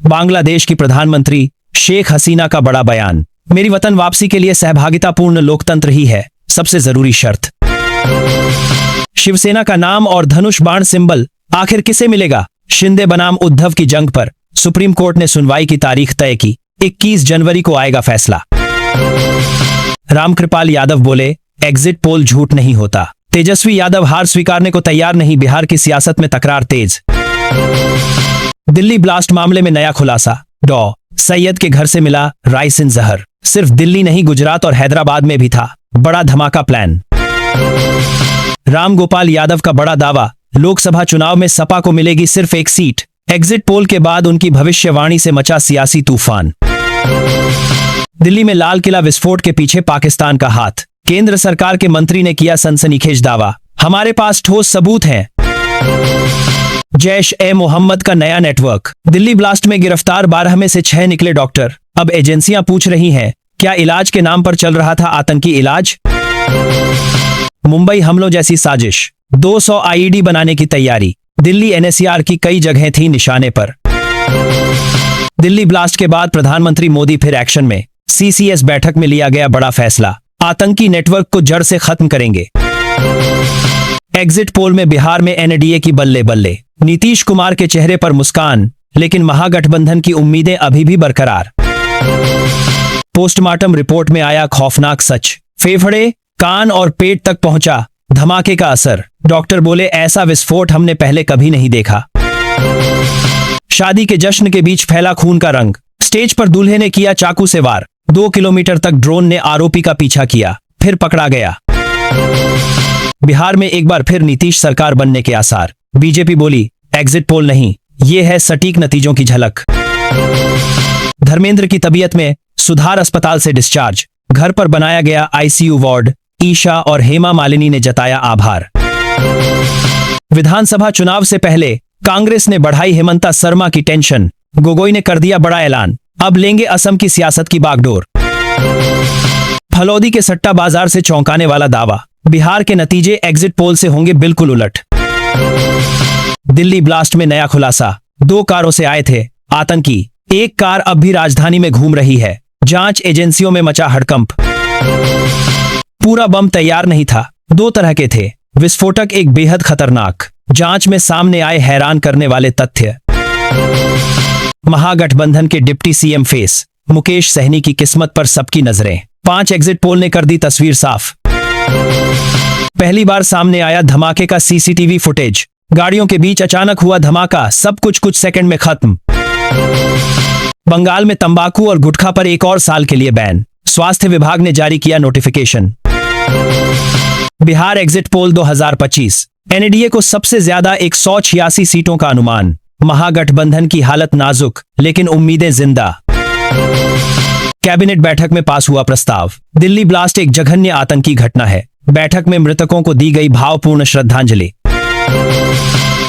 बांग्लादेश की प्रधानमंत्री शेख हसीना का बड़ा बयान। मेरी वतन वापसी के लिए सहभागितापूर्ण लोकतंत्र ही है सबसे जरूरी शर्त। शिवसेना का नाम और धनुष बाण सिंबल आखिर किसे मिलेगा? शिंदे बनाम उद्धव की जंग पर सुप्रीम कोर्ट ने सुनवाई की तारीख तय की। 21 जनवरी को आएगा फैसला। रामकृपाल यादव बोले, एग्जिट पोल झूठ नहीं होता। तेजस्वी यादव हार स्वीकारने को तैयार नहीं। बिहार की सियासत में तकरार तेज। दिल्ली ब्लास्ट मामले में नया खुलासा। डॉ सैयद के घर से मिला राइसिन जहर। सिर्फ दिल्ली नहीं, गुजरात और हैदराबाद में भी था। बड़ा धमाका प्लान। रामगोपाल यादव का बड़ा दावा, लोकसभा चुनाव में सपा को मिलेगी सिर्फ एक सीट। एग्जिट पोल के बाद उनकी भविष्यवाणी से मचा सियासी तूफान। दिल्ली में लाल किला विस्फोट के पीछे पाकिस्तान का हाथ। केंद्र सरकार के मंत्री ने किया सनसनीखेज दावा, हमारे पास ठोस सबूत हैं। जैश-ए-मोहम्मद का नया नेटवर्क। दिल्ली ब्लास्ट में गिरफ्तार 12 में से 6 निकले डॉक्टर। अब एजेंसियां पूछ रही हैं, क्या इलाज के नाम पर चल रहा था आतंकी इलाज? मुंबई हमलों जैसी साजिश। 200 आईईडी बनाने की तैयारी। दिल्ली एनसीआर की कई जगहें थी निशाने पर। दिल्ली ब्लास्ट के बाद प्रधानमंत्री मोदी फिर एक्शन में। सीसीएस बैठक में लिया गया बड़ा फैसला, आतंकी नेटवर्क को जड़ से खत्म करेंगे। एग्जिट पोल में बिहार में एनडीए की बल्ले बल्ले। नीतीश कुमार के चेहरे पर मुस्कान, लेकिन महागठबंधन की उम्मीदें अभी भी बरकरार। पोस्टमार्टम रिपोर्ट में आया खौफनाक सच। फेफड़े, कान और पेट तक पहुंचा धमाके का असर। डॉक्टर बोले, ऐसा विस्फोट हमने पहले कभी नहीं देखा। शादी के जश्न के बीच फैला खून का रंग। स्टेज पर दूल्हे ने किया चाकू से वार। 2 किलोमीटर तक ड्रोन ने आरोपी का पीछा किया, फिर पकड़ा गया। बिहार में एक बार फिर नीतीश सरकार बनने के आसार। बीजेपी बोली, एग्जिट पोल नहीं, ये है सटीक नतीजों की झलक। धर्मेंद्र की तबीयत में सुधार, अस्पताल से डिस्चार्ज। घर पर बनाया गया आईसीयू वार्ड। ईशा और हेमा मालिनी ने जताया आभार। विधानसभा चुनाव से पहले कांग्रेस ने बढ़ाई हेमंता शर्मा की टेंशन। गोगोई ने कर दिया बड़ा ऐलान, अब लेंगे असम की सियासत की बागडोर। फलौदी के सट्टा बाजार से चौंकाने वाला दावा। बिहार के नतीजे एग्जिट पोल से होंगे बिल्कुल उलट। दिल्ली ब्लास्ट में नया खुलासा। 2 कारों से आए थे आतंकी। एक कार अब भी राजधानी में घूम रही है। जांच एजेंसियों में मचा हड़कंप। पूरा बम तैयार नहीं था, 2 तरह के थे। विस्फोटक एक बेहद खतरनाक। जांच में सामने आए हैरान करने वाले तथ्य। महागठबंधन के deputy CM face. Mukesh Sahani की किस्मत पर सबकी नजरें। 5 एग्जिट पोल ने कर दी तस्वीर साफ। पहली बार सामने आया धमाके का सीसीटीवी फुटेज। गाड़ियों के बीच अचानक हुआ धमाका, सब कुछ सेकंड में खत्म। बंगाल में तंबाकू और गुटखा पर 1 और साल के लिए बैन। स्वास्थ्य विभाग ने जारी किया notification. Bihar exit poll 2025। NDA को सबसे ज्यादा 186 सीटों का अनुमान। महागठबंधन की हालत नाजुक, लेकिन उम्मीदें जिंदा। कैबिनेट बैठक में पास हुआ प्रस्ताव। दिल्ली ब्लास्ट एक जघन्य आतंकी घटना है। बैठक में मृतकों को दी गई भावपूर्ण श्रद्धांजलि।